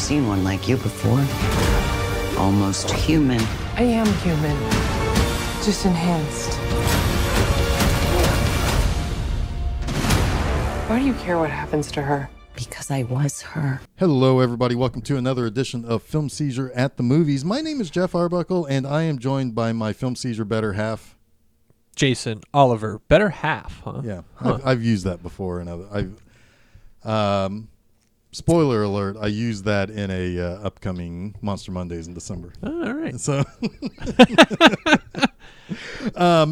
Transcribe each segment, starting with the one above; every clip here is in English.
seen one like you before. Almost human. I am human. Just enhanced. Why do you care what happens to her? Because I was her. Hello, everybody. Welcome to another edition of Film Seizure at the Movies. My name is Geoff Arbuckle, and I am joined by my Film Seizure better half, Jason Oliver. Better half, huh? Yeah, Huh. I've used that before, and spoiler alert, I used that in a upcoming Monster Mondays in December. Oh, all right. So,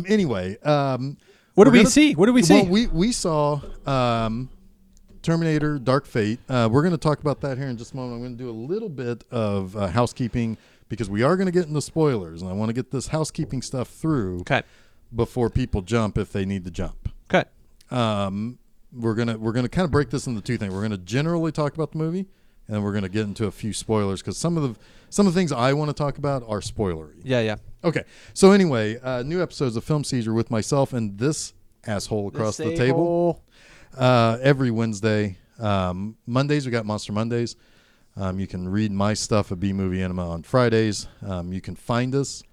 anyway, What did we see? What did we see? Well, we saw Terminator Dark Fate. We're going to talk about that here in just a moment. I'm going to do a little bit of housekeeping because we are going to get into spoilers, and I want to get this housekeeping stuff through before people jump if they need to jump. Okay. We're gonna kind of break this into two things. We're gonna generally talk about the movie, and then we're gonna get into a few spoilers because some of the things I want to talk about are spoilery. Yeah. Okay. So anyway, new episodes of Film Seizure with myself and this asshole across the table. Every Wednesday. Mondays we got Monster Mondays. You can read my stuff at B Movie Anima on Fridays. You can find us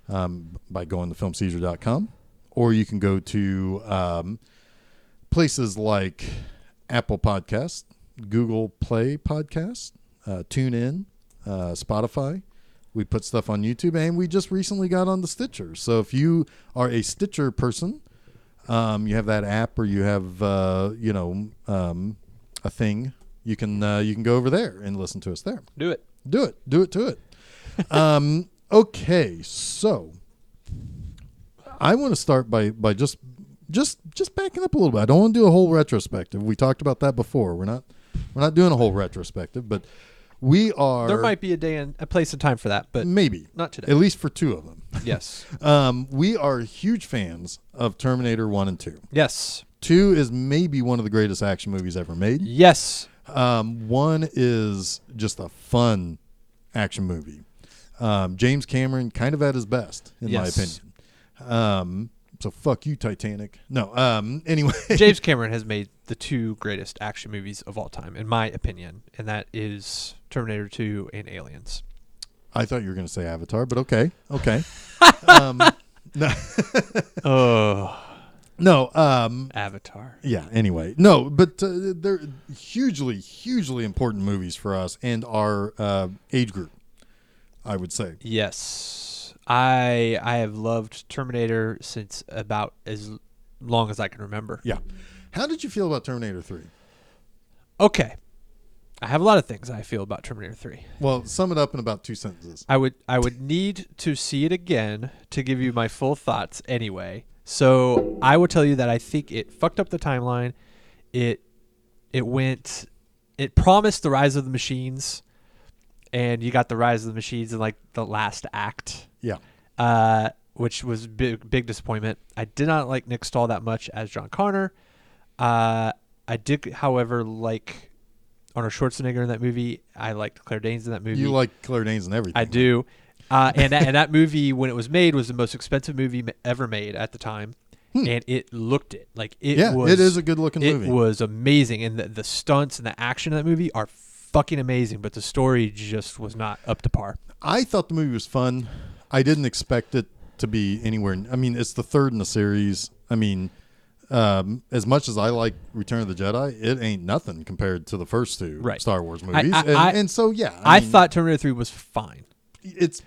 by going to filmseizure.com, or you can go to places like Apple Podcast, Google Play Podcast, TuneIn, Spotify. We put stuff on YouTube, and we just recently got on the Stitcher. So if you are a Stitcher person, you have that app, or you have a thing, you can go over there and listen to us there. Do it. Okay, so I want to start by just backing up a little bit. I don't want to do a whole retrospective. We talked about that before. We're not doing a whole retrospective, but we are. There might be a day and a place and time for that, but maybe not today. At least for two of them. Yes. We are huge fans of Terminator 1 and 2. Yes. 2 is maybe one of the greatest action movies ever made. Yes. 1 is just a fun action movie. James Cameron kind of at his best, in my opinion. So fuck you, Titanic. No. Anyway, James Cameron has made the two greatest action movies of all time, in my opinion, and that is Terminator 2 and Aliens. I thought you were going to say Avatar, but okay. No. No. Avatar. Yeah. Anyway, no, but they're hugely important movies for us and our age group, I would say. Yes. I have loved Terminator since about as long as I can remember. Yeah. How did you feel about Terminator 3? Okay. I have a lot of things I feel about Terminator 3. Well, sum it up in about 2 sentences. I would need to see it again to give you my full thoughts anyway. So I would tell you that I think it fucked up the timeline. It promised the rise of the machines, and you got the rise of the machines in like the last act. Yeah. Which was big disappointment. I did not like Nick Stahl that much as John Connor. I did, however, like Arnold Schwarzenegger in that movie. I liked Claire Danes in that movie. You like Claire Danes and everything. I do. And that movie, when it was made, was the most expensive movie ever made at the time. And it looked it. Like it was. It is a good looking movie. It was amazing. And the stunts and the action in that movie are fucking amazing, but the story just was not up to par. I thought the movie was fun. I didn't expect it to be anywhere. I mean, it's the third in the series. I mean, as much as I like Return of the Jedi, it ain't nothing compared to the first two Star Wars movies. I thought Terminator 3 was fine. It's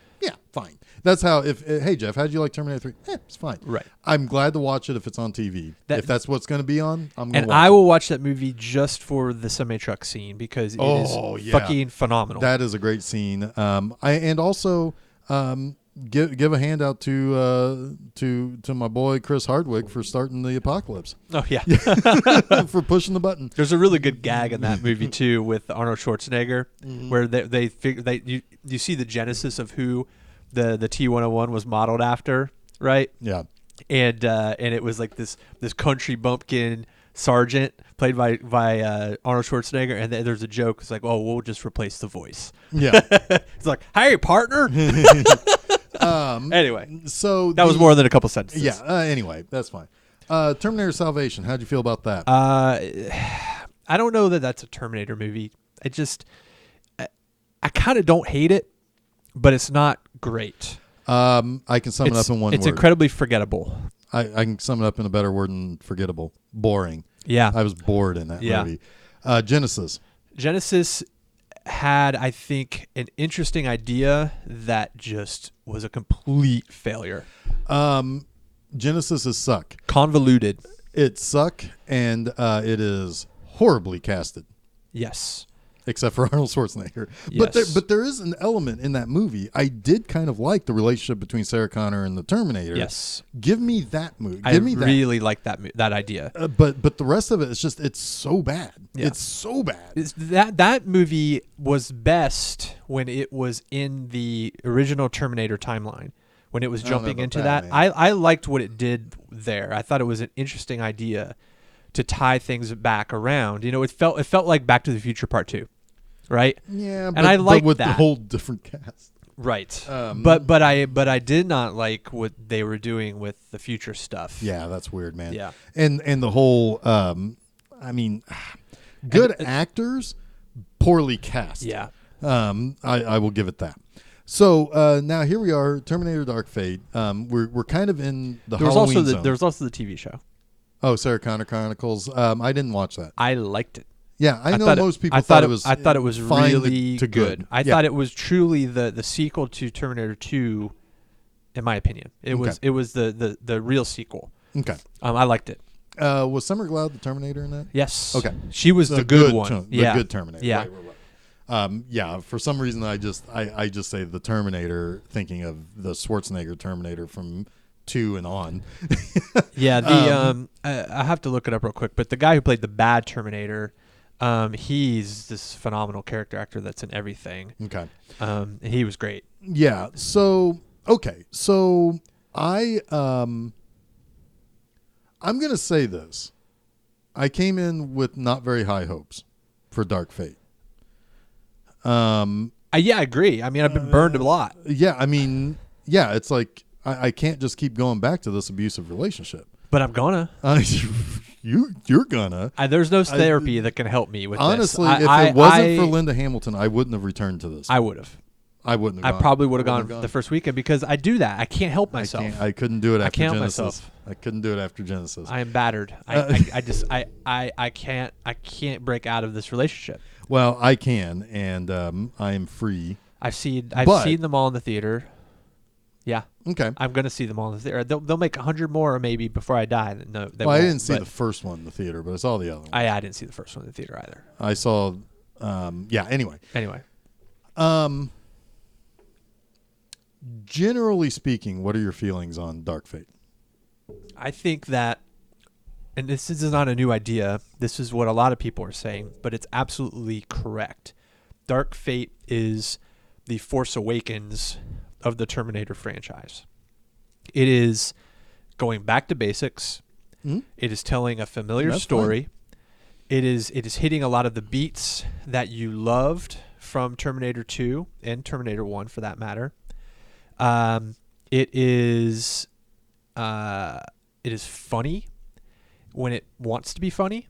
fine. That's how. Hey Jeff, how'd you like Terminator 3? It's fine. Right. I'm glad to watch it if it's on TV. If that's what's going to be on, I'm going to watch it. And I will watch that movie just for the semi truck scene because it is fucking phenomenal. That is a great scene. And also give a handout to my boy Chris Hardwick for starting the apocalypse. Oh yeah. For pushing the button. There's a really good gag in that movie too with Arnold Schwarzenegger, where you see the genesis of who the T-101 was modeled after, right? Yeah. And it was like this country bumpkin sergeant played by Arnold Schwarzenegger, and there's a joke. It's like, oh, we'll just replace the voice. Yeah. It's like, hey, partner. Anyway, so that was more than a couple sentences. Yeah. Anyway, that's fine. Terminator Salvation. How'd you feel about that? I don't know that that's a Terminator movie. kind of don't hate it, but it's not great. I can sum it up in one word. It's incredibly forgettable. I can sum it up in a better word than forgettable. Boring. Yeah. I was bored in that movie. Genesis had, I think, an interesting idea that just was a complete failure. Genesis is suck. Convoluted. It suck, and it is horribly casted. Yes. Except for Arnold Schwarzenegger. Yes. But there is an element in that movie. I did kind of like the relationship between Sarah Connor and the Terminator. Yes. Give me that movie. I really like that idea. But the rest of it, it's so bad. Yeah. It's so bad. That movie was best when it was in the original Terminator timeline. When it was jumping into that. I liked what it did there. I thought it was an interesting idea to tie things back around. It felt like Back to the Future Part 2, right? Yeah, and I liked with that. the whole different cast. Right. But I did not like what they were doing with the future stuff. Yeah, that's weird, man. Yeah. And the whole good actors, poorly cast. Yeah. I will give it that. So now here we are, Terminator Dark Fate. We're kind of in the Halloween zone. There was also the TV show. Oh, Sarah Connor Chronicles. I didn't watch that. I liked it. Yeah, I know most people thought it was. I thought it was really to good. I thought it was truly the sequel to Terminator 2, in my opinion. It was the real sequel. Okay. I liked it. Was Summer Glau the Terminator in that? Yes. Okay. She was the good one. The good Terminator. Yeah. Right. For some reason I just say the Terminator, thinking of the Schwarzenegger Terminator from 2 and on. Yeah. I have to look it up real quick, but the guy who played the bad Terminator, he's this phenomenal character actor that's in everything. Okay. He was great. Yeah. So okay. So I'm gonna say this. I came in with not very high hopes for Dark Fate. I agree. I mean, I've been burned a lot. Yeah, I mean, it's like I can't just keep going back to this abusive relationship. But I'm gonna. You're gonna. There's no therapy that can help me with honestly, this. if it wasn't for Linda Hamilton, I wouldn't have returned to this. I would have. I wouldn't have. I probably would have gone the first weekend because I do that. I can't help myself. I couldn't do it after I can't Genesis. myself. I couldn't do it after Genesis. I am battered. I can't break out of this relationship. Well, I can, and I am free. I've seen them all in the theater. Yeah. Okay. I'm gonna see them all in the theater. They'll make 100 more maybe before I die. No, they well, won't, I didn't see the first one in the theater, but I saw the other one. I didn't see the first one in the theater either. I saw. Anyway. Generally speaking, what are your feelings on Dark Fate? I think that, and this is not a new idea, this is what a lot of people are saying, but it's absolutely correct. Dark Fate is the Force Awakens of the Terminator franchise. It is going back to basics. It is telling a familiar story. It is hitting a lot of the beats that you loved from Terminator 2 and Terminator 1 for that matter. It is funny when it wants to be funny.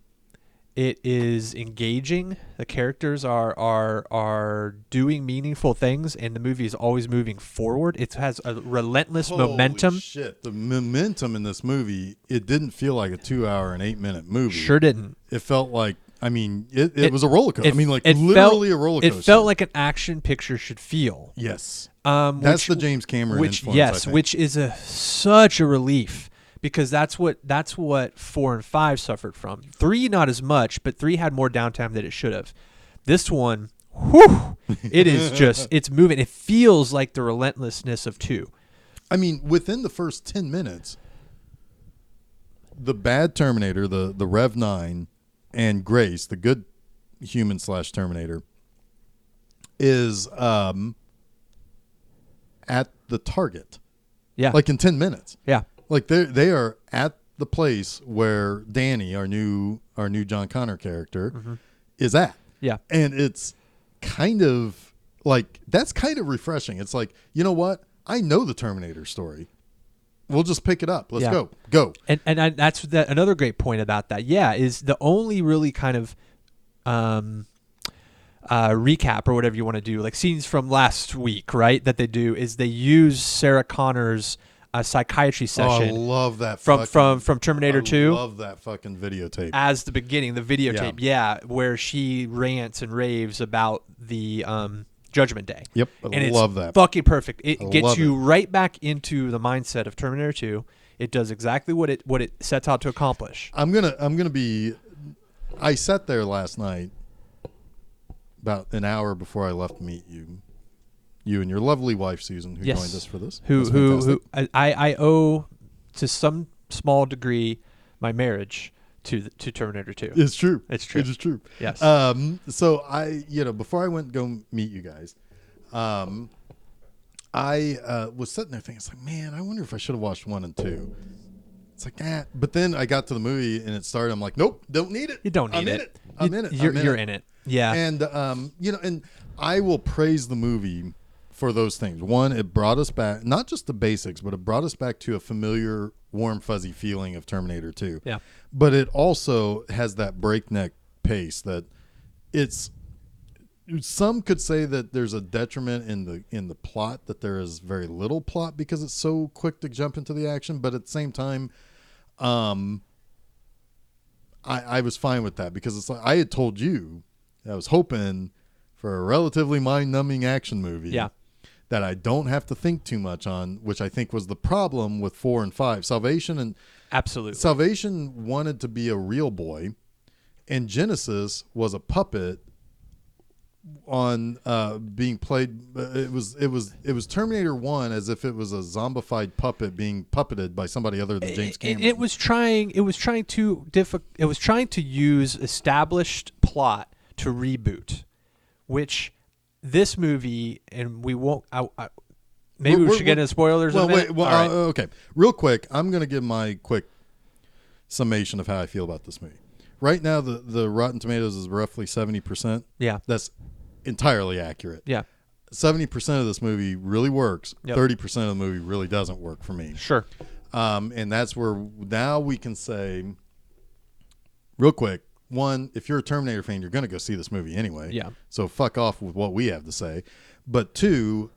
It is engaging. The characters are doing meaningful things, and the movie is always moving forward. It has a relentless momentum. Holy shit. The momentum in this movie, it didn't feel like a 2-hour and 8-minute movie. Sure didn't. It felt like, I mean, it was a roller coaster. A roller coaster. It felt like an action picture should feel. Yes. That's the James Cameron influence, I think. Which is such a relief. Because that's what 4 and 5 suffered from. 3 not as much, but 3 had more downtime than it should have. This one, it is just, it's moving. It feels like the relentlessness of 2. I mean, within the first 10 minutes, the bad Terminator, the Rev 9, and Grace, the good human / Terminator, is at the target. Yeah. Like in 10 minutes. Yeah. Like they are at the place where Danny, our new John Connor character, is at. Yeah. And it's kind of like, that's kind of refreshing. It's like, you know what? I know the Terminator story. We'll just pick it up. Let's go. And that's another great point about that. Yeah, is the only really kind of recap or whatever you want to do, like scenes from last week, right? That they do is they use Sarah Connor's psychiatry session. Oh, I love that from Terminator 2. I love that fucking videotape. As the beginning, the videotape, where she rants and raves about the Judgment Day. Yep, I love that. Fucking perfect. It gets you it. right back into the mindset of Terminator 2. It does exactly what it sets out to accomplish. I'm gonna be. I sat there last night, about an hour before I left to meet you. You and your lovely wife Susan, who joined us for this. Who I owe to some small degree my marriage to Terminator 2. It's true. It's true. It is true. Yes. So I, before I went to go meet you guys, I was sitting there thinking, it's like, man, I wonder if I should have watched 1 and 2. It's like that. But then I got to the movie and it started. I'm like, nope, don't need it. You don't need it. I'm in it. You're in it. Yeah. And and I will praise the movie for those things. One, it brought us back, not just the basics, but it brought us back to a familiar, warm, fuzzy feeling of Terminator 2. Yeah. But it also has that breakneck pace that it's. Some could say that there's a detriment in the plot, that there is very little plot because it's so quick to jump into the action. But at the same time, I was fine with that because it's like I had told you I was hoping for a relatively mind-numbing action movie. Yeah. That I don't have to think too much on, which I think was the problem with 4 and 5. Salvation wanted to be a real boy, and Genesis was a puppet on being played. It was Terminator 1 as if it was a zombified puppet being puppeted by somebody other than James Cameron. It was trying to use established plot to reboot, which this movie, and we won't. Maybe we should get into spoilers. Well, wait. Right. Okay. Real quick, I'm going to give my quick summation of how I feel about this movie. Right now, the Rotten Tomatoes is roughly 70%. Yeah, that's entirely accurate. Yeah, 70% of this movie really works. Yep. 30% of the movie really doesn't work for me. Sure. And that's where now we can say, real quick. One, if you're a Terminator fan, you're going to go see this movie anyway. Yeah. So fuck off with what we have to say. But two,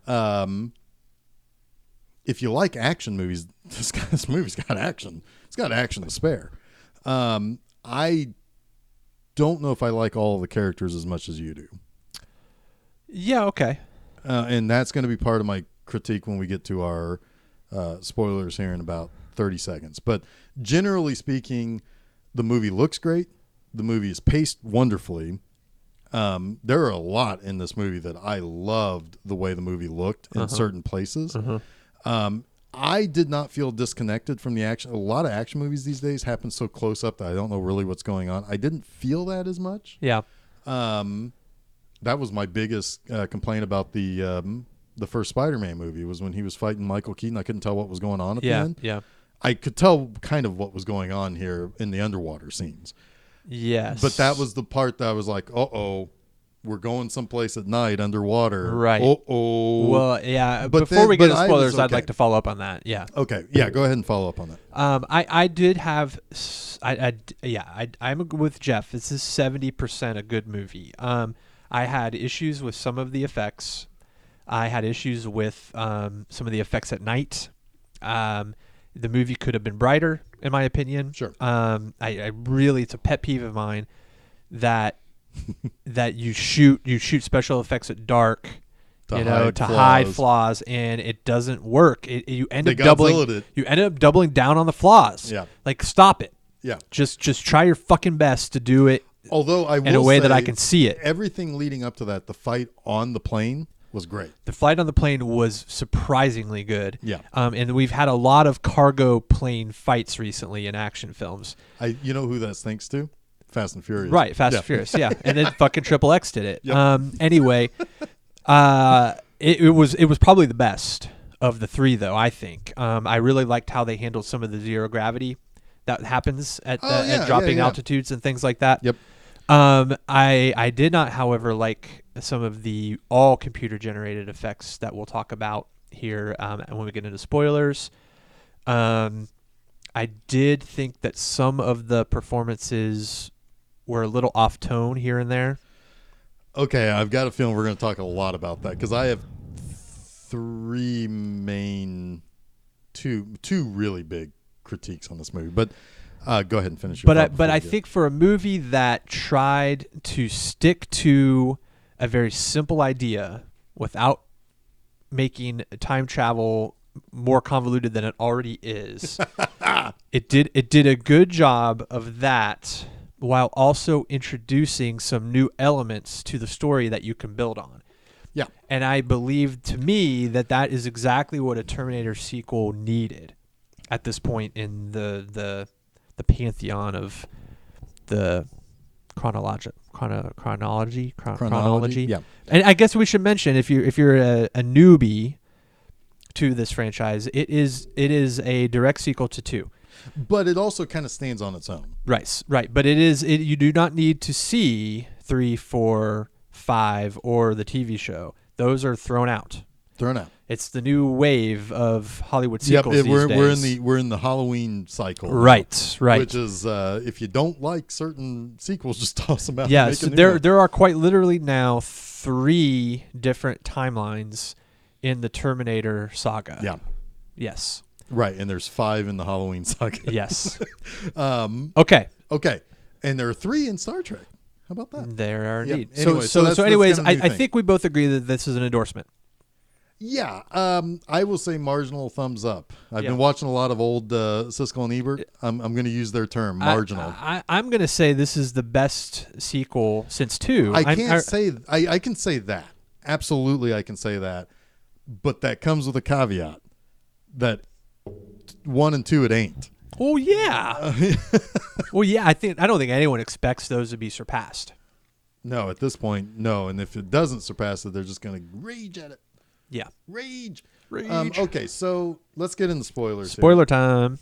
if you like action movies, this movie's got action. It's got action to spare. I don't know if I like all the characters as much as you do. Yeah. Okay. And that's going to be part of my critique when we get to our spoilers here in about 30 seconds. But generally speaking, the movie looks great. The movie is paced wonderfully. There are a lot in this movie that I loved the way the movie looked in certain places. I did not feel disconnected from the action. A lot of action movies these days happen so close up that I don't know really what's going on. I didn't feel that as much. Yeah. That was my biggest complaint about the first Spider-Man movie, was when he was fighting Michael Keaton. I couldn't tell what was going on at the end. Yeah. I could tell kind of what was going on here in the underwater scenes. Yes. But that was the part that I was like, uh-oh, we're going someplace at night underwater. Right. Uh-oh. Well, yeah. But before we get into I spoilers, was okay. I'd like to follow up on that. Yeah. Okay. Yeah, go ahead and follow up on that. I did have, I'm with Geoff. This is 70% a good movie. I had issues with some of the effects. I had issues with some of the effects at night. The movie could have been brighter, in my opinion. Sure. I really, it's a pet peeve of mine that you shoot special effects at dark, to hide flaws, and it doesn't work. You end up doubling down on the flaws. Yeah. Like, stop it. Yeah. Just try your fucking best to do it. Although I will in a way say that I can see it. Everything leading up to that, the fight on the plane was great. The fight on the plane was surprisingly good. Yeah. And we've had a lot of cargo plane fights recently in action films. You know who that thanks to? Fast and Furious. Right, Fast and Furious, yeah. And then fucking Triple X did it. Yep. Anyway, it was probably the best of the three, though, I think. I really liked how they handled some of the zero gravity that happens at dropping altitudes and things like that. Yep. I did not, however, like some of the all computer generated effects that we'll talk about here when we get into spoilers. I did think that some of the performances were a little off tone here and there. Okay, I've got a feeling we're going to talk a lot about that because I have three main, two really big critiques on this movie. But go ahead and finish your thought. But I think for a movie that tried to stick to a very simple idea without making time travel more convoluted than it already is, it did a good job of that while also introducing some new elements to the story that you can build on. Yeah. And I believe, to me, that is exactly what a Terminator sequel needed at this point in the pantheon of the chronology. Yeah. And I guess we should mention, if you're a newbie to this franchise, it is a direct sequel to 2. But it also kind of stands on its own. Right. But you do not need to see 3, 4, 5 or the TV show. Those are thrown out. It's the new wave of Hollywood sequels these days. We're in the Halloween cycle. Right. Which is if you don't like certain sequels, just toss them out. Yeah, so there are quite literally now 3 different timelines in the Terminator Saga. Yeah. Yes. Right, and there's 5 in the Halloween Saga. Yes. Okay. And there are 3 in Star Trek. How about that? There are indeed. Yep. Anyway, So anyways, I think we both agree that this is an endorsement. Yeah, I will say marginal thumbs up. I've Yeah. been watching a lot of old Siskel and Ebert. I'm going to use their term, marginal. I'm going to say this is the best sequel since 2. I can say that. Absolutely, I can say that. But that comes with a caveat that 1 and 2 it ain't. Oh yeah. Well, yeah. I don't think anyone expects those to be surpassed. No, at this point, no. And if it doesn't surpass it, they're just going to rage at it. Yeah. Rage. Rage. So let's get into spoilers. Spoiler time.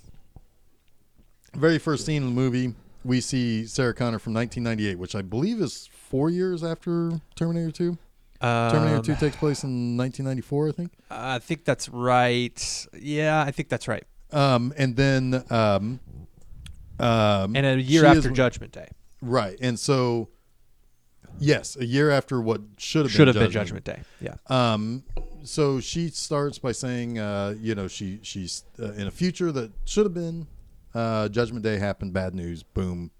Very first scene in the movie, we see Sarah Connor from 1998, which I believe is 4 years after Terminator 2. Terminator 2 takes place in 1994, I think. I think that's right. Yeah, I think that's right. And then and a year after Judgment Day. Right. And so, yes, a year after what should have been Judgment Day. Yeah. So she starts by saying, she's in a future that should have been Judgment Day happened, bad news, boom,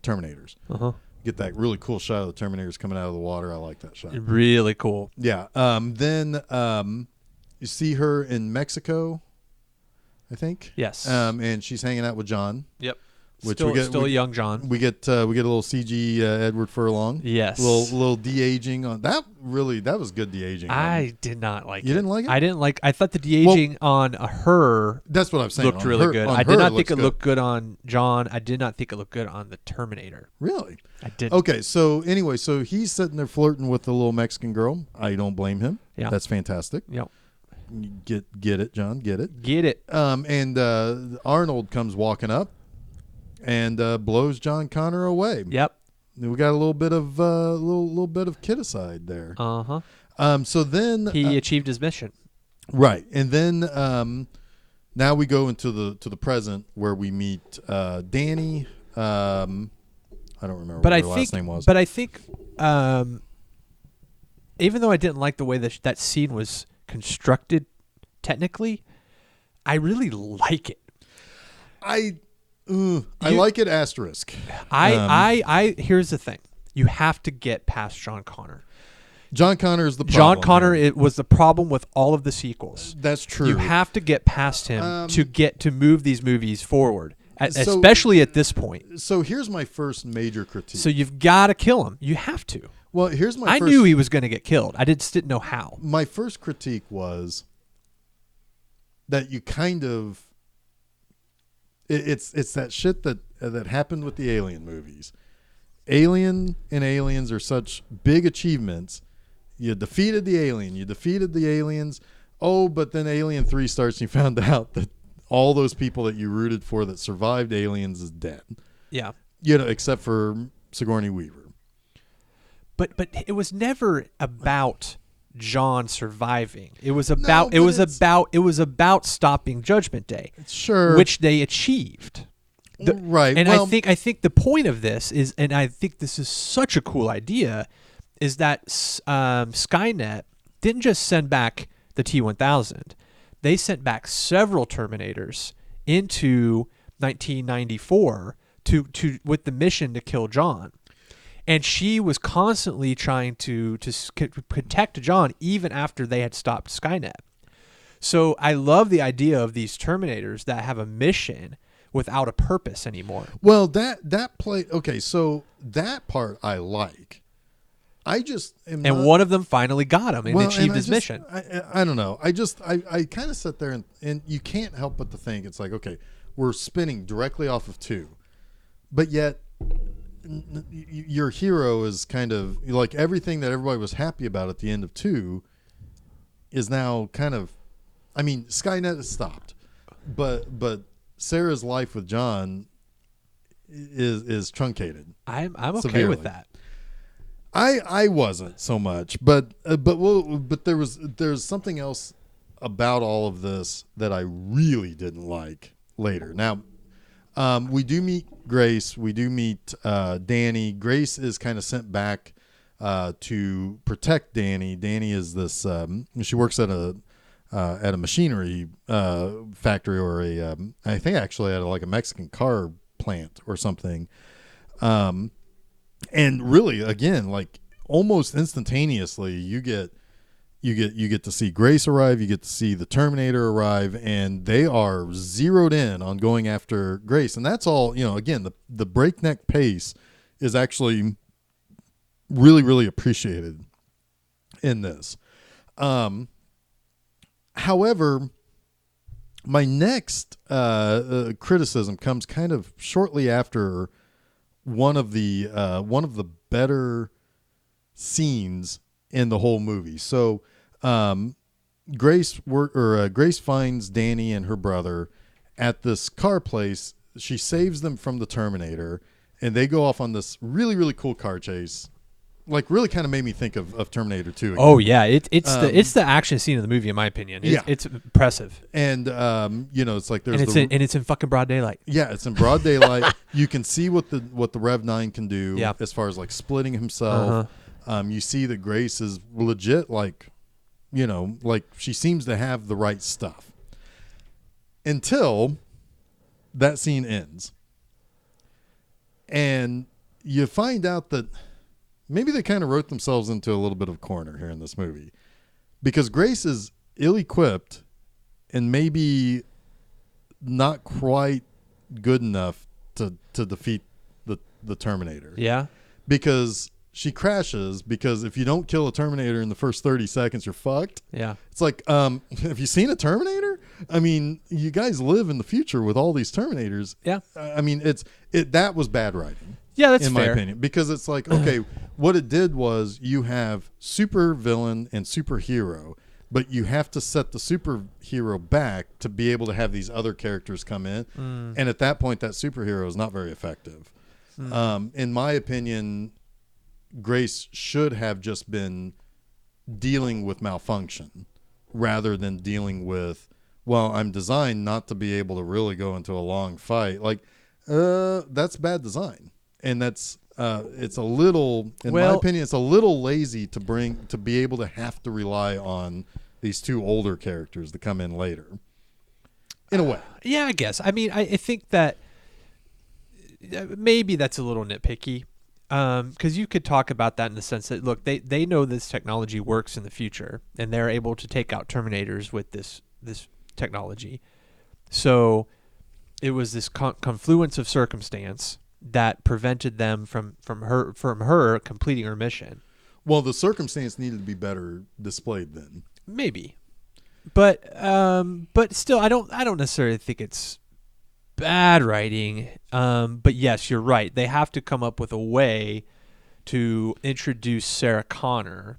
Terminators. Uh-huh. Get that really cool shot of the Terminators coming out of the water. I like that shot. Really cool. Yeah. Then you see her in Mexico, I think. Yes. And she's hanging out with John. Yep. Which still young John. We get a little CG Edward Furlong. Yes. Little de-aging on that. Really, that was good de-aging. I did not like it. You didn't like it? I didn't like. I thought the de-aging on her. That's what I'm saying. Looked really good. I did not think it looked good on John. I did not think it looked good on the Terminator. Really? I did. Okay. So anyway, so he's sitting there flirting with the little Mexican girl. I don't blame him. Yeah. That's fantastic. Yep. Get it, John. Get it. Get it. And Arnold comes walking up and blows John Connor away. Yep. We got a little bit of little bit of kidicide there. So then he achieved his mission. Right, and then now we go into the present where we meet Danny. I don't remember what her last name was. But I think, even though I didn't like the way that scene was constructed, technically, I really like it. I like it. Asterisk. I here's the thing. You have to get past John Connor. John Connor is the problem. John Connor it was the problem with all of the sequels. That's true. You have to get past him to move these movies forward, especially at this point. So here's my first major critique. So you've got to kill him. You have to. Well, here's my. I knew he was going to get killed. I just didn't know how. My first critique was that you kind of. It's that shit that happened with the Alien movies. Alien and Aliens are such big achievements. You defeated the alien. You defeated the aliens. Oh, but then Alien 3 starts and you found out that all those people that you rooted for that survived Aliens is dead. Yeah. Except for Sigourney Weaver. But it was never about John surviving. It was about it was about stopping Judgment Day. Sure. Which they achieved. Right. And I think the point of this is, and I think this is such a cool idea, is that Skynet didn't just send back the T-1000. They sent back several Terminators into 1994 to with the mission to kill John. And she was constantly trying to protect John even after they had stopped Skynet. So I love the idea of these Terminators that have a mission without a purpose anymore. Well, that play. Okay, so that part I like. I just and one of them finally got him and achieved his mission. I don't know. I kind of sit there and you can't help but to think it's like, okay, we're spinning directly off of 2, but yet your hero is kind of like everything that everybody was happy about at the end of 2 is now kind of. I mean, Skynet has stopped, but Sarah's life with John is truncated. I'm okay severely. with that. I wasn't so much, but there's something else about all of this that I really didn't like later. Now, we do meet Grace. We do meet Danny. Grace is kind of sent back to protect Danny. Danny is this. She works at a machinery factory or I think actually at like a Mexican car plant or something. And really, again, like almost instantaneously, you get to see Grace arrive, you get to see the Terminator arrive, and they are zeroed in on going after Grace. And that's all, again, the breakneck pace is actually really, really appreciated in this. However, my next criticism comes kind of shortly after one of the better scenes in the whole movie. So, Grace finds Danny and her brother at this car place. She saves them from the Terminator, and they go off on this really, really cool car chase. Like, really kind of made me think of Terminator 2 again. Oh yeah, it's the action scene of the movie in my opinion. It's impressive. And it's like there's it's in fucking broad daylight. Yeah, it's in broad daylight. You can see what the Rev 9 can do as far as like splitting himself. You see that Grace is legit, like she seems to have the right stuff until that scene ends, and you find out that maybe they kind of wrote themselves into a little bit of a corner here in this movie, because Grace is ill-equipped and maybe not quite good enough to defeat the Terminator. Yeah. Because she crashes, because if you don't kill a Terminator in the first 30 seconds, you're fucked. Yeah. It's like, have you seen a Terminator? I mean, you guys live in the future with all these Terminators. Yeah. I mean, that was bad writing. Yeah, that's in fair. my opinion, because it's like, okay, what it did was you have super villain and superhero, but you have to set the superhero back to be able to have these other characters come in. And at that point, that superhero is not very effective. In my opinion, Grace should have just been dealing with malfunction rather than dealing with, well, I'm designed not to be able to really go into a long fight. Like, that's bad design. And that's it's a little, in my opinion, it's a little lazy to be able to have to rely on these two older characters to come in later. In a way. Yeah, I guess. I mean, I think that maybe that's a little nitpicky, because you could talk about that in the sense that, look, they know this technology works in the future, and they're able to take out Terminators with this technology. So it was this confluence of circumstance that prevented them from her completing her mission. Well, the circumstance needed to be better displayed then. Maybe, but still, I don't necessarily think it's bad writing. But yes, you're right. They have to come up with a way to introduce Sarah Connor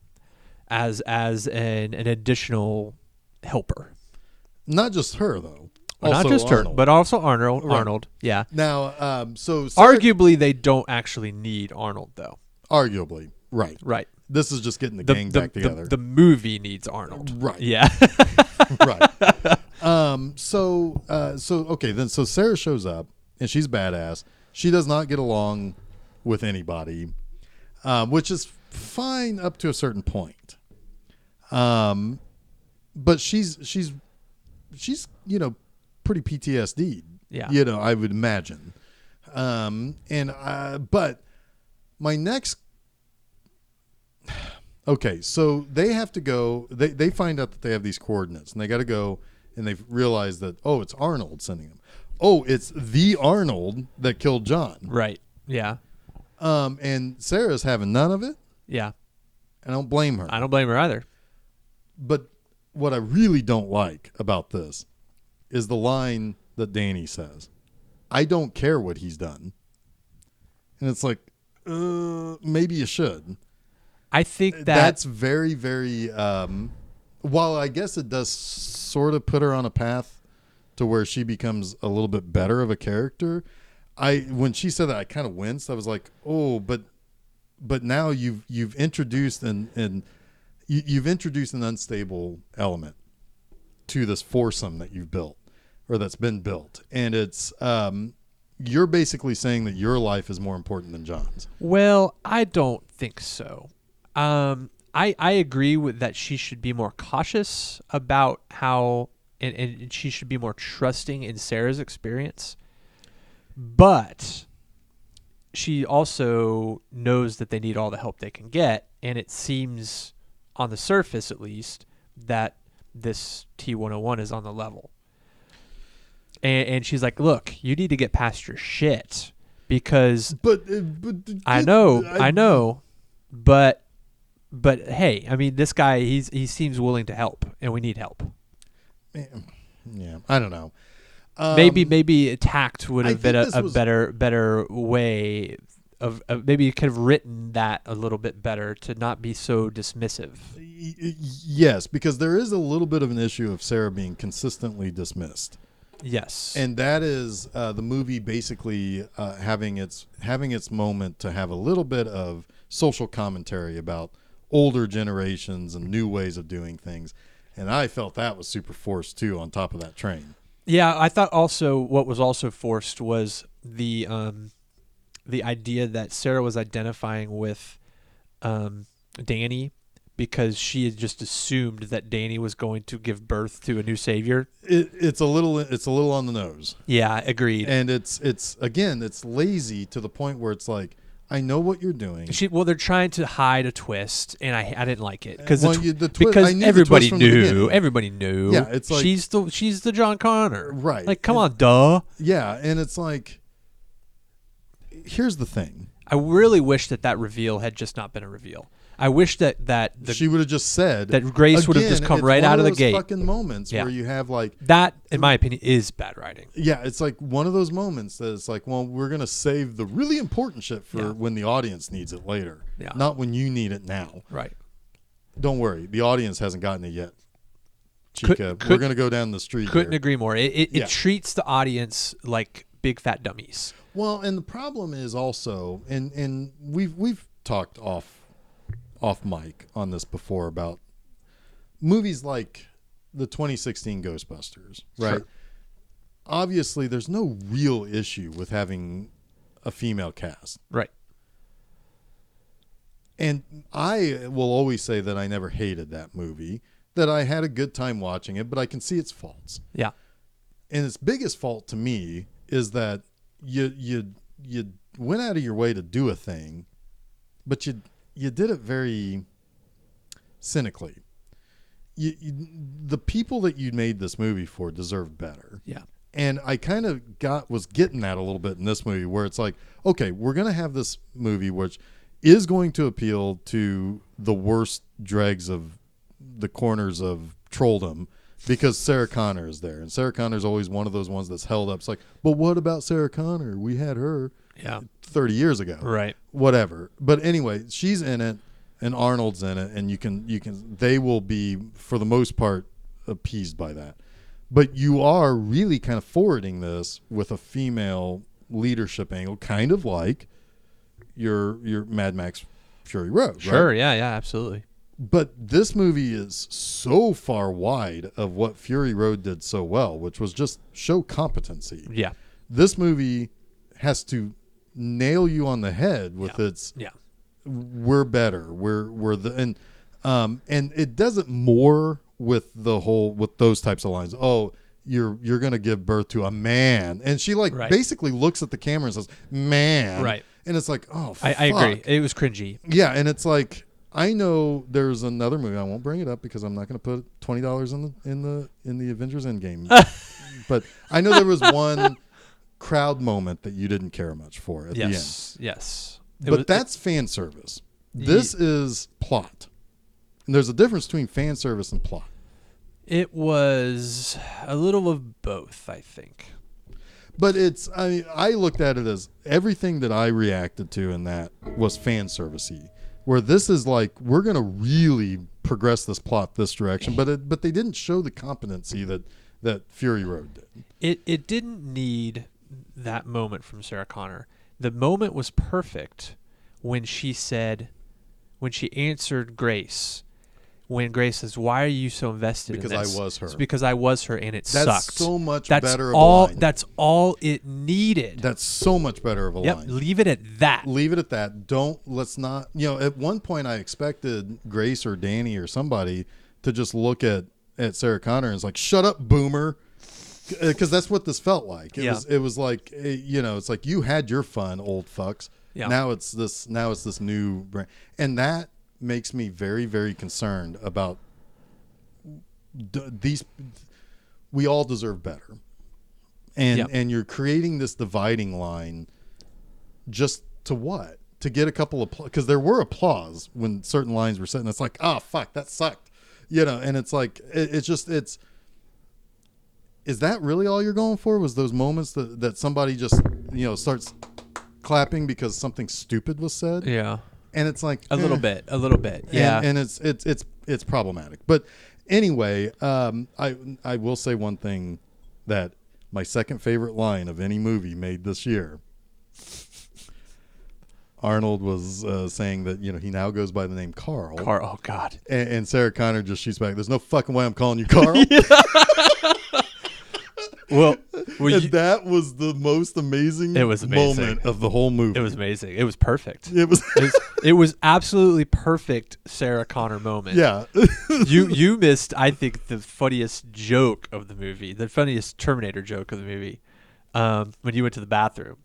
as an additional helper. Not just her, though. Well, not just Arnold. her, but also Arnold. Right. Arnold, yeah. Now, so Sarah, arguably, they don't actually need Arnold, though. Arguably, right. Right. This is just getting the gang back together. The movie needs Arnold. Right. Yeah. Right. So okay, then so Sarah shows up and she's badass. She does not get along with anybody, which is fine up to a certain point. But she's pretty PTSD. Yeah. I would imagine. But my next. Okay, so they have to go. They find out that they have these coordinates, and they got to go, and they realize that it's Arnold sending them. Oh, it's the Arnold that killed John. Right. Yeah. And Sarah's having none of it. Yeah. I don't blame her. I don't blame her either. But what I really don't like about this is the line that Danny says, "I don't care what he's done." And it's like, maybe you should. I think that's very, very, while I guess it does sort of put her on a path to where she becomes a little bit better of a character. When she said that, I kind of winced. I was like, oh, but now you've introduced you've introduced an unstable element to this foursome that you've built, or that's been built, and it's you're basically saying that your life is more important than John's. Well, I don't think so. I agree with that. She should be more cautious about how, and she should be more trusting in Sarah's experience. But she also knows that they need all the help they can get, and it seems, on the surface at least, that this T-101 is on the level. And she's like, look, you need to get past your shit, because I know, but hey, I mean, this guy, he seems willing to help, and we need help. Yeah, I don't know. Maybe tact would have been a better way of maybe you could have written that a little bit better to not be so dismissive. Yes, because there is a little bit of an issue of Sarah being consistently dismissed. Yes, and that is the movie basically having its moment to have a little bit of social commentary about older generations and new ways of doing things, and I felt that was super forced too on top of that train. Yeah, I thought also what was also forced was the idea that Sarah was identifying with Danny because she had just assumed that Danny was going to give birth to a new savior. It's a little on the nose. Yeah, agreed. And it's lazy to the point where it's like, I know what you're doing. They're trying to hide a twist, and I didn't like it because everybody knew. Everybody knew. Yeah, it's like she's the John Connor. Right. Like, come on, duh. Yeah, and it's like, here's the thing. I really wish that reveal had just not been a reveal. I wish that she would have just said that Grace would have just come right out of the gate. Fucking moments where you have like that, in my opinion, is bad writing. Yeah, it's like one of those moments that it's like, well, we're gonna save the really important shit for when the audience needs it later, not when you need it now. Right. Don't worry, the audience hasn't gotten it yet. Chica, we're gonna go down the street. Couldn't agree more. It treats the audience like big fat dummies. Well, and the problem is also, and we've talked off mic on this before about movies like the 2016 Ghostbusters, right? Sure. Obviously, there's no real issue with having a female cast. Right. And I will always say that I never hated that movie, that I had a good time watching it, but I can see its faults. Yeah. And its biggest fault to me is that you went out of your way to do a thing, but you did it very cynically. The people that you made this movie for deserved better. Yeah. And I kind of was getting that a little bit in this movie, where it's like, okay, we're going to have this movie which is going to appeal to the worst dregs of the corners of trolldom, because Sarah Connor is there. And Sarah Connor is always one of those ones that's held up. It's like, but what about Sarah Connor? We had her 30 years ago. Right. Whatever. But anyway, she's in it and Arnold's in it, and they will be, for the most part, appeased by that. But you are really kind of forwarding this with a female leadership angle, kind of like your Mad Max Fury Road. Sure, right? Yeah, absolutely. But this movie is so far wide of what Fury Road did so well, which was just show competency. Yeah. This movie has to nail you on the head with its we're better. We're the and it does it more with with those types of lines. Oh, you're gonna give birth to a man, and she like basically looks at the camera and says, "Man," right? And it's like, oh, I agree. It was cringy. Yeah, and it's like, I know there's another movie. I won't bring it up because I'm not going to put $20 in the Avengers Endgame. But I know there was one crowd moment that you didn't care much for at the end. Yes. But that's fan service. This is plot. And there's a difference between fan service and plot. It was a little of both, I think. But I looked at it as everything that I reacted to in that was fan servicey. Where this is like, we're going to really progress this plot this direction, but they didn't show the competency that Fury Road did. It didn't need that moment from Sarah Connor. The moment was perfect when she answered Grace. When Grace says, "Why are you so invested in this?" Because I was her. It's because I was her, and sucked. That's so much better of a line. That's all it needed. That's so much better of a line. Leave it at that. Leave it at that. Let's not, at one point I expected Grace or Danny or somebody to just look at Sarah Connor and it's like, "Shut up, boomer." Because that's what this felt like. It was like, it's like, you had your fun, old fucks. Yeah. Now it's this new brand. And that makes me very, very concerned about these. We all deserve better. And you're creating this dividing line just to what? To get a couple of, because there were applause when certain lines were said, and it's like, oh, fuck, that sucked. And it's like, is that really all you're going for? Was those moments that somebody just, starts clapping because something stupid was said? Yeah. And it's like a little bit. Yeah. And it's problematic. But anyway, I will say one thing, that my second favorite line of any movie made this year, Arnold was saying that, he now goes by the name Carl. Oh God. And Sarah Connor just shoots back, "There's no fucking way I'm calling you Carl." Well, that was the most amazing moment of the whole movie. It was amazing. It was perfect. It was absolutely perfect Sarah Connor moment. Yeah. You missed, I think, the funniest joke of the movie, the funniest Terminator joke of the movie, when you went to the bathroom.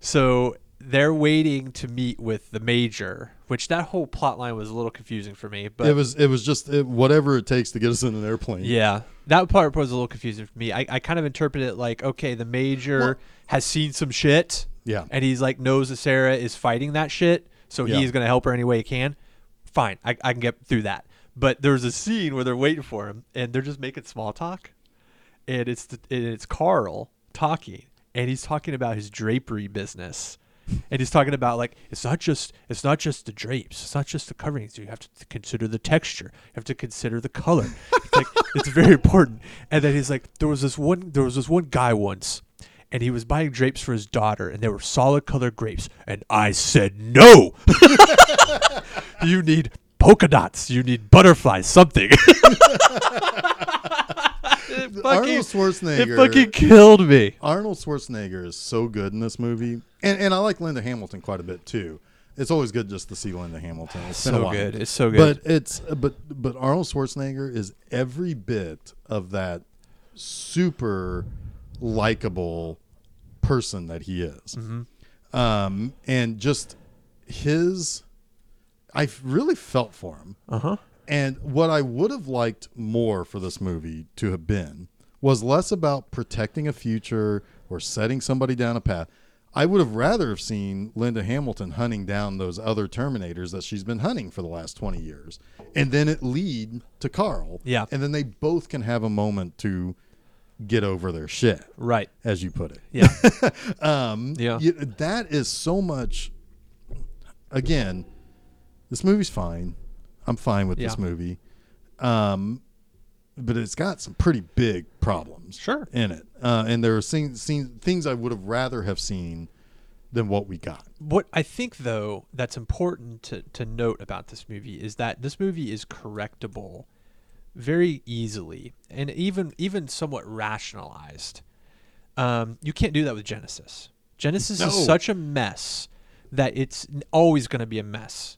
So they're waiting to meet with the Major, which that whole plot line was a little confusing for me. But it was just whatever it takes to get us in an airplane. Yeah. That part was a little confusing for me. I kind of interpreted it like, okay, the Major has seen some shit. Yeah. And he's like, knows that Sarah is fighting that shit. So he's going to help her any way he can. Fine. I can get through that. But there's a scene where they're waiting for him and they're just making small talk. And it's Carl talking. And he's talking about his drapery business. And he's talking about, like, it's not just the drapes, it's not just the coverings. You have to consider the texture. You have to consider the color. It's very important. And then he's like, there was this one guy once, and he was buying drapes for his daughter, and they were solid colored grapes, and I said no. You need polka dots. You need butterflies. Something. Arnold Schwarzenegger. It fucking killed me. Arnold Schwarzenegger is so good in this movie, and I like Linda Hamilton quite a bit too. It's always good just to see Linda Hamilton. It's been a while. Good. It's so good. But Arnold Schwarzenegger is every bit of that super likable person that he is, and just I really felt for him. And what I would have liked more for this movie to have been was less about protecting a future or setting somebody down a path. I would have rather have seen Linda Hamilton hunting down those other Terminators that she's been hunting for the last 20 years. And then it lead to Carl. Yeah. And then they both can have a moment to get over their shit. Right. As you put it. Yeah. That is so much. Again, this movie's fine. I'm fine with this movie. But it's got some pretty big problems in it. And there are things I would have rather have seen than what we got. What I think, though, that's important to note about this movie is that this movie is correctable very easily and even somewhat rationalized. You can't do that with Genesis. Genesis is such a mess that it's always going to be a mess.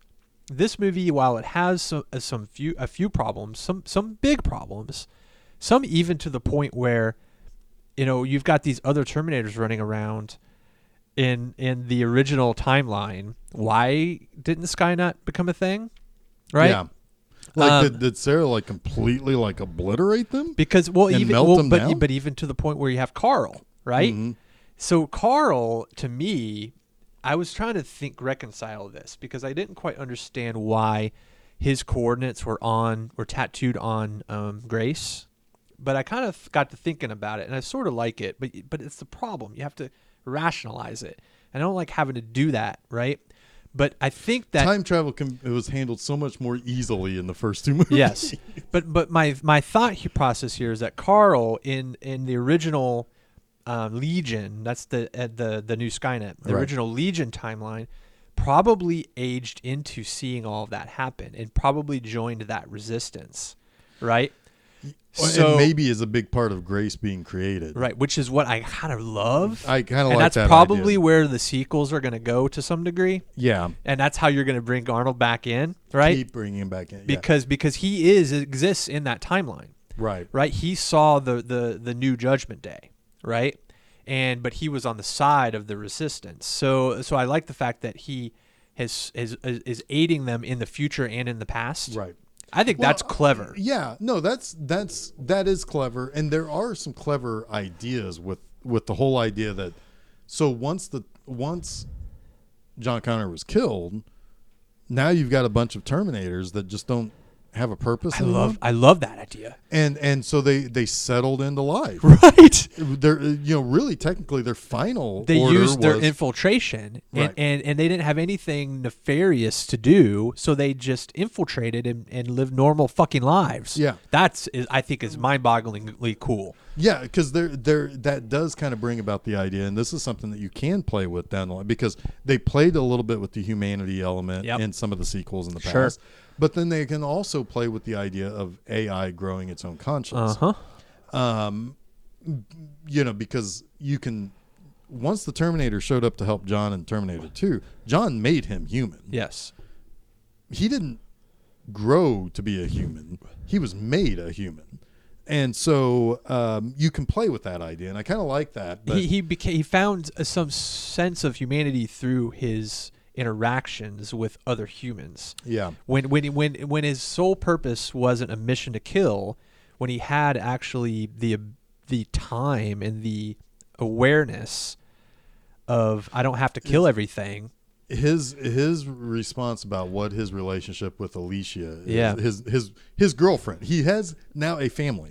This movie, while it has a few problems, some big problems, some even to the point where, you've got these other Terminators running around in the original timeline. Why didn't Skynet become a thing? Right? Yeah. Like, did Sarah completely obliterate them? Because and melt them down? But even to the point where you have Carl, right? Mm-hmm. So Carl, to me, I was trying to reconcile this because I didn't quite understand why his coordinates were tattooed on Grace, but I kind of got to thinking about it, and I sort of like it, but it's the problem. You have to rationalize it. I don't like having to do that, right? But I think that time travel it was handled so much more easily in the first two movies. Yes, but my thought process here is that Carl in the original Legion, that's the new Skynet, the original Legion timeline, probably aged into seeing all of that happen and probably joined that resistance, right? So, and maybe is a big part of Grace being created. Right, which is what I kind of love. I kind of like that. And that's probably idea. where the sequels are going to go to some degree. Yeah. And that's how you're going to bring Arnold back in, right? Keep bringing him back in. Because he exists in that timeline. Right. Right? He saw the new Judgment Day, right? But he was on the side of the resistance. So I like the fact that he is aiding them in the future and in the past. Right. I think that's clever. Yeah, no, that is clever, and there are some clever ideas with the whole idea that once John Connor was killed, now you've got a bunch of Terminators that just don't have a purpose. I love that idea. And so they settled into life. Right. They're really technically their final they order used their infiltration right. and they didn't have anything nefarious to do, so they just infiltrated and lived normal fucking lives. Yeah. I think is mind-bogglingly cool. Yeah, because that does kind of bring about the idea, and this is something that you can play with down the line, because they played a little bit with the humanity element in some of the sequels in the past. But then they can also play with the idea of AI growing its own conscience. Because you can, once the Terminator showed up to help John in Terminator 2, John made him human. Yes. He didn't grow to be a human. He was made a human. And so you can play with that idea, and I kind of like that. But he found some sense of humanity through his interactions with other humans. Yeah. When his sole purpose wasn't a mission to kill, when he had actually the time and the awareness of I don't have to kill everything. His response about what his relationship with Alicia is, his girlfriend. He has now a family.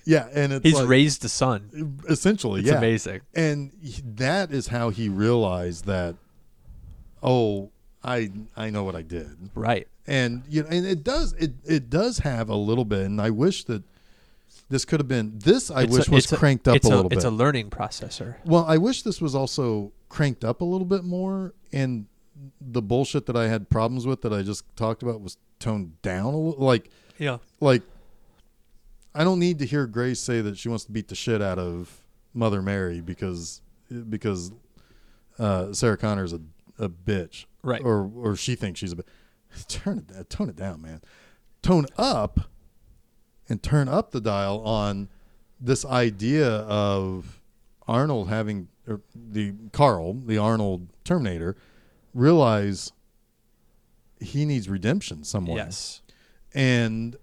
Yeah, and he's raised a son. Essentially, it's amazing. And that is how he realized that. Oh, I know what I did. Right. And and it does have a little bit, and I wish that this could have been this. I wish was cranked up a little bit. It's a learning processor. Well, I wish this was also cranked up a little bit more, and the bullshit that I had problems with that I just talked about was toned down a little. Like I don't need to hear Grace say that she wants to beat the shit out of Mother Mary because Sarah Connor's a bitch, right? Or she thinks she's a bitch. Tone it down, man. Tone up, and turn up the dial on this idea of Arnold having the Arnold Terminator, realize he needs redemption somewhere. Yes, and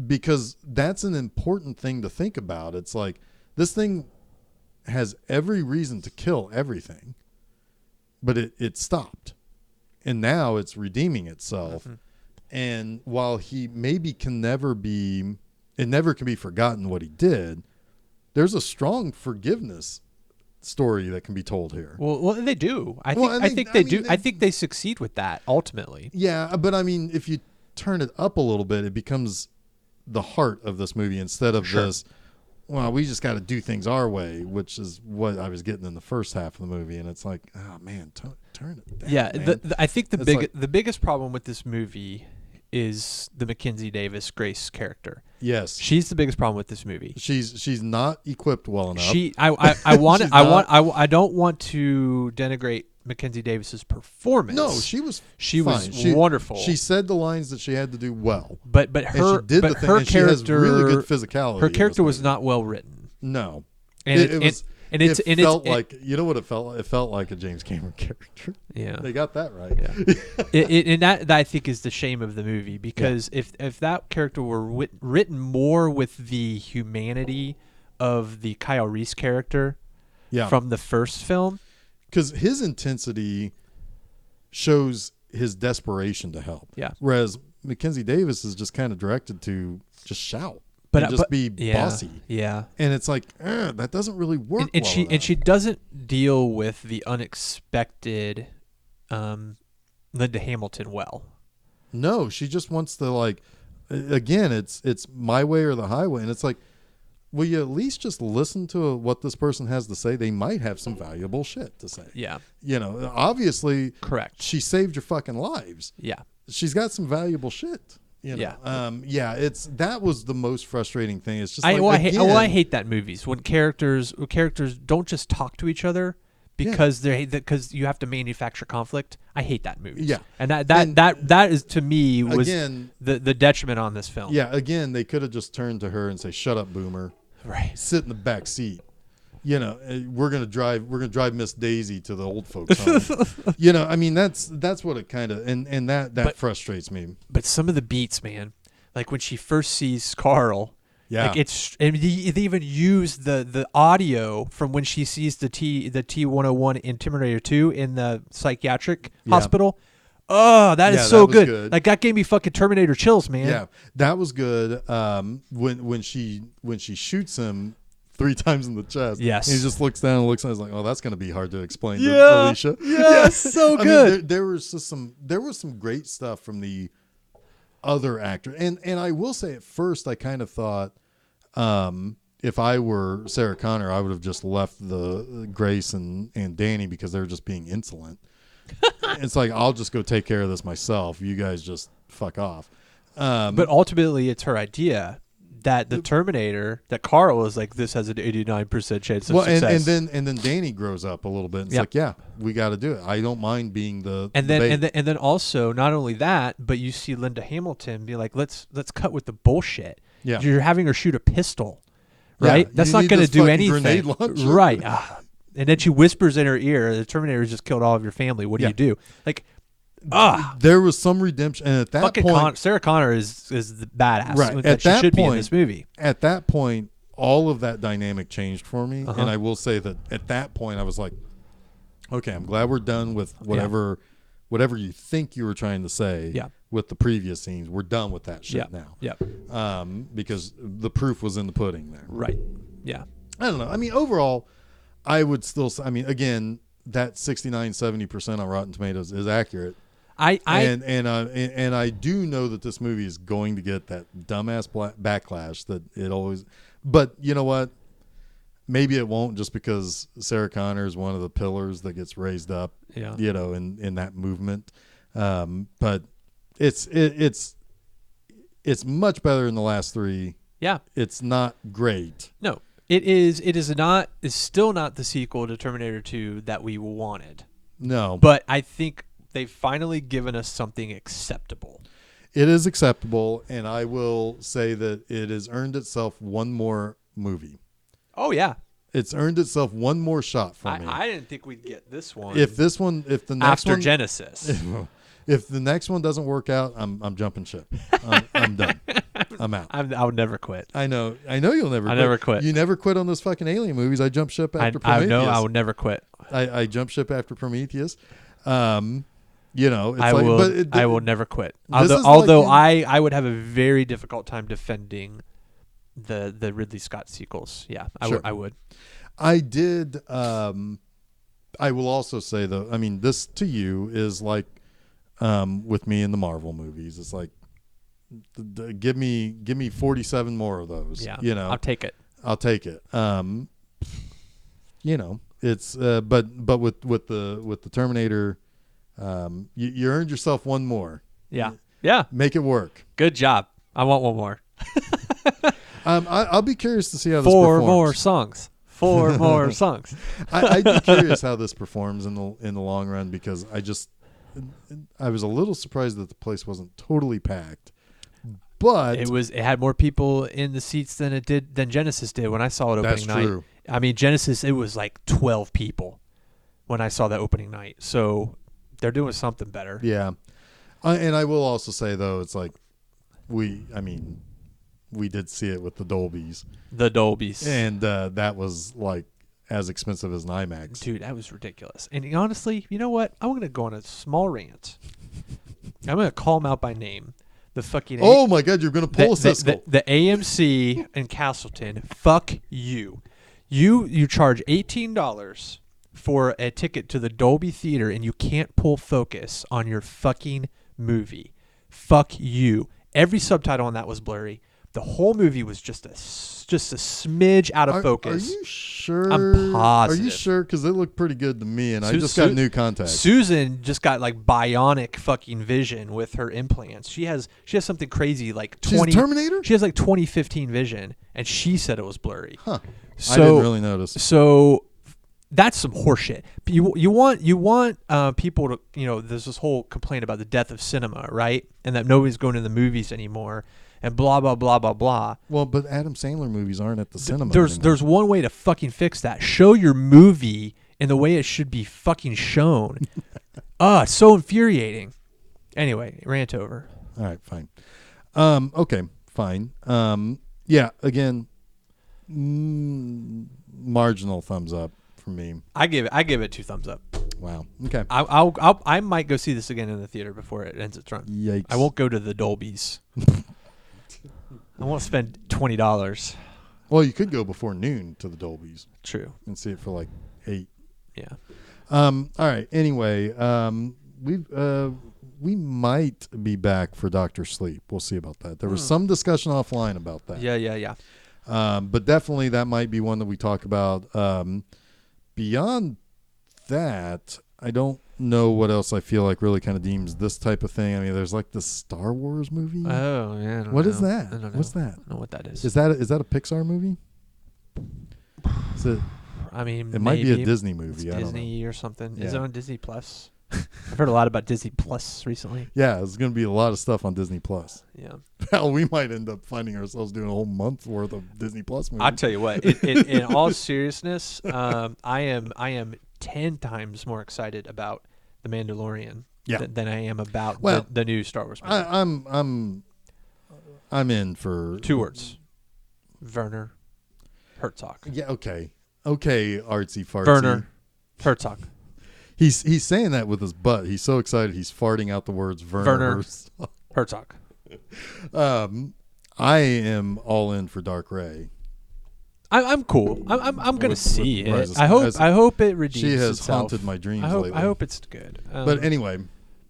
because that's an important thing to think about. It's like this thing has every reason to kill everything. But it stopped, and now it's redeeming itself. Mm-hmm. And while he maybe it never can be forgotten what he did, there's a strong forgiveness story that can be told here. Well, they do. I think they do. I think they succeed with that ultimately. Yeah, but I mean, if you turn it up a little bit, it becomes the heart of this movie instead of this. Well, we just got to do things our way, which is what I was getting in the first half of the movie, and it's like, oh man, turn it down. Yeah, I think the biggest problem with this movie is the Mackenzie Davis Grace character. Yes, she's the biggest problem with this movie. She's not equipped well enough. I don't want to denigrate Mackenzie Davis's performance. No, she was wonderful. She said the lines that she had to do well. But her and she did but the thing, her and character, she has really good physicality. Her in character this was movie. not well written. No. And It felt like, you know what it felt? It felt like a James Cameron character. Yeah, they got that right. Yeah. And that I think is the shame of the movie, because if that character were written more with the humanity of the Kyle Reese character, from the first film, because his intensity shows his desperation to help. Yeah. Whereas Mackenzie Davis is just kind of directed to just shout. But be bossy. Yeah. And it's like, that doesn't really work. And she doesn't deal with the unexpected Linda Hamilton well. No, she just wants to, like, again, it's my way or the highway. And it's like, will you at least just listen to what this person has to say? They might have some valuable shit to say. Yeah. You know, obviously. Correct. She saved your fucking lives. Yeah. She's got some valuable shit. You know? That was the most frustrating thing. It's just I hate that movies when characters don't just talk to each other because you have to manufacture conflict. I hate that movies. Yeah, and that is, to me, was again, the detriment on this film. Yeah, again, they could have just turned to her and say, "Shut up, boomer." Right. Sit in the back seat. You know, we're gonna drive Miss Daisy to the old folks' home. You know, I mean, that's what it kind of and that frustrates me. But some of the beats, man, like when she first sees Carl, like and they even use the audio from when she sees the T-101 in Terminator 2 in the psychiatric hospital. Oh, that is so good. Like that gave me fucking Terminator chills, man. Yeah, that was good. When she shoots him 3 times in the chest. Yes. And he just looks down and looks and is like, oh, that's going to be hard to explain to Alicia. Yeah, so good. I mean, there was some great stuff from the other actor. And I will say at first I kind of thought if I were Sarah Connor, I would have just left the Grace and Danny because they were just being insolent. It's like, I'll just go take care of this myself. You guys just fuck off. But ultimately it's her idea. That the Terminator, that Carl is like, this has an 89% chance of success. And then Danny grows up a little bit. And it's like, yeah, we got to do it. I don't mind being the and then also not only that, but you see Linda Hamilton be like, let's cut with the bullshit. Yeah, you're having her shoot a pistol, right? That's not going to do anything, right? And then she whispers in her ear, "The Terminator just killed all of your family. What do you do?" Like. There was some redemption, and at that point, Sarah Connor is the badass. Right at that should point, be in this movie. At that point, all of that dynamic changed for me, and I will say that at that point, I was like, "Okay, I'm glad we're done with whatever you think you were trying to say with the previous scenes. We're done with that shit now." Yeah. Because the proof was in the pudding there. Right. Yeah. I don't know. I mean, overall, I would still. I mean, again, that 69-70% on Rotten Tomatoes is accurate. And I do know that this movie is going to get that dumbass backlash that it always. But you know what? Maybe it won't, just because Sarah Connor is one of the pillars that gets raised up. Yeah. You know, in that movement. But it's much better than the last 3. Yeah. It's not great. No, it is. It is not. It's still not the sequel to Terminator 2 that we wanted. No. But I think they've finally given us something acceptable. It is acceptable, and I will say that it has earned itself one more movie. Oh, yeah. It's earned itself one more shot from me. I didn't think we'd get this one. If the next after one, Genesis. If the next one doesn't work out, I'm jumping ship. I'm done. I'm out. I would never quit. I know you'll never quit. I never quit. You never quit on those fucking alien movies. I jumped ship after Prometheus. I know I would never quit. I jumped ship after Prometheus. You know, I will never quit. Although I would have a very difficult time defending the Ridley Scott sequels. Yeah, I would. I did. I will also say though, I mean, this to you is like with me in the Marvel movies. It's like, give me 47 more of those. Yeah, you know, I'll take it. You know, it's but with the Terminator. You earned yourself one more. Yeah. Yeah. Make it work. Good job. I want one more. I'll be curious to see how this performs. 4 more songs. 4 more songs. I'd be curious how this performs in the long run, because I was a little surprised that the place wasn't totally packed. But it had more people in the seats than Genesis did when I saw it opening night. That's true. I mean, Genesis, it was like 12 people when I saw that opening night. So they're doing something better. Yeah. And I will also say, though, it's like we did see it with the Dolbys. The Dolbys. And that was like as expensive as an IMAX. Dude, that was ridiculous. And honestly, you know what? I'm going to go on a small rant. I'm going to call them out by name. The fucking oh my God, you're going to pull a Siskel. The AMC in Castleton. Fuck you. You charge $18 for a ticket to the Dolby Theater, and you can't pull focus on your fucking movie. Fuck you. Every subtitle on that was blurry. The whole movie was just a smidge out of focus. Are you sure? I'm positive. Are you sure? Because it looked pretty good to me, and I just got new contacts. Susan just got like bionic fucking vision with her implants. She has something crazy like 20. She's a Terminator? She has like 2015 vision, and she said it was blurry. Huh. So, I didn't really notice. So that's some horseshit. You want people to, there's this whole complaint about the death of cinema, right? And that nobody's going to the movies anymore. And blah, blah, blah, blah, blah. Well, but Adam Sandler movies aren't at the cinema. There's one way to fucking fix that. Show your movie in the way it should be fucking shown. It's so infuriating. Anyway, rant over. All right, fine. Okay, fine. Yeah, again, marginal thumbs up for me. I give it 2 thumbs up. Wow. Okay. I might go see this again in the theater before it ends its run. Yikes. I won't go to the Dolbys. I won't spend $20. Well, you could go before noon to the Dolbys. True. And see it for like 8. Yeah. All right. Anyway, we might be back for Dr. Sleep. We'll see about that. There was some discussion offline about that. Yeah. But definitely that might be one that we talk about. Beyond that, I don't know what else I feel like really kind of deems this type of thing. I mean, there's like the Star Wars movie. Oh, yeah. What is that? I don't know. What's that? I don't know what that is. Is that a Pixar movie? Is it? I mean, it might be a Disney movie. It's I Disney or something. Yeah. Is it on Disney Plus? I've heard a lot about Disney Plus recently. Yeah, there's going to be a lot of stuff on Disney Plus. Yeah. Hell, we might end up finding ourselves doing a whole month worth of Disney Plus movies. I'll tell you what. In all seriousness, I am 10 times more excited about The Mandalorian than I am about the new Star Wars movie. I'm in for 2 words. Werner Herzog. Yeah, okay, artsy fartsy. Werner Herzog. He's saying that with his butt. He's so excited. He's farting out the words Werner Herzog. I am all in for Dark Ray. I'm cool. I'm gonna see it. I hope it redeems itself. She has itself. haunted my dreams lately. I hope it's good. But anyway.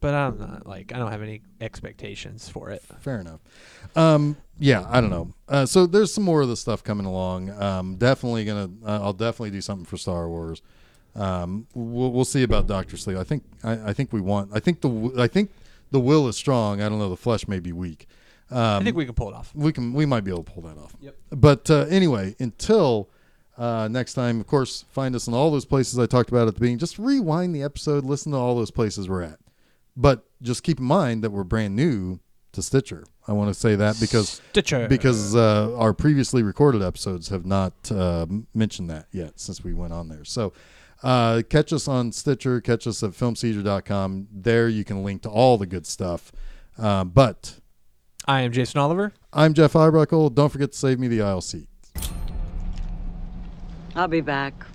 But I'm not I don't have any expectations for it. Fair enough. Yeah, I don't know. So there's some more of the stuff coming along. I'll definitely do something for Star Wars. We'll see about Dr. Sleep. I think the will is strong. I don't know. The flesh may be weak. I think we can pull it off. We might be able to pull that off. Yep. But anyway, until next time, of course, find us in all those places I talked about at the beginning. Just rewind the episode, listen to all those places we're at. But just keep in mind that we're brand new to Stitcher. I want to say that because our previously recorded episodes have not mentioned that yet since we went on there. So catch us on Stitcher, catch us at filmseizure.com. There you can link to all the good stuff. But I am Jason Oliver. I'm Geoff Arbuckle. Don't forget to save me the aisle seat. I'll be back.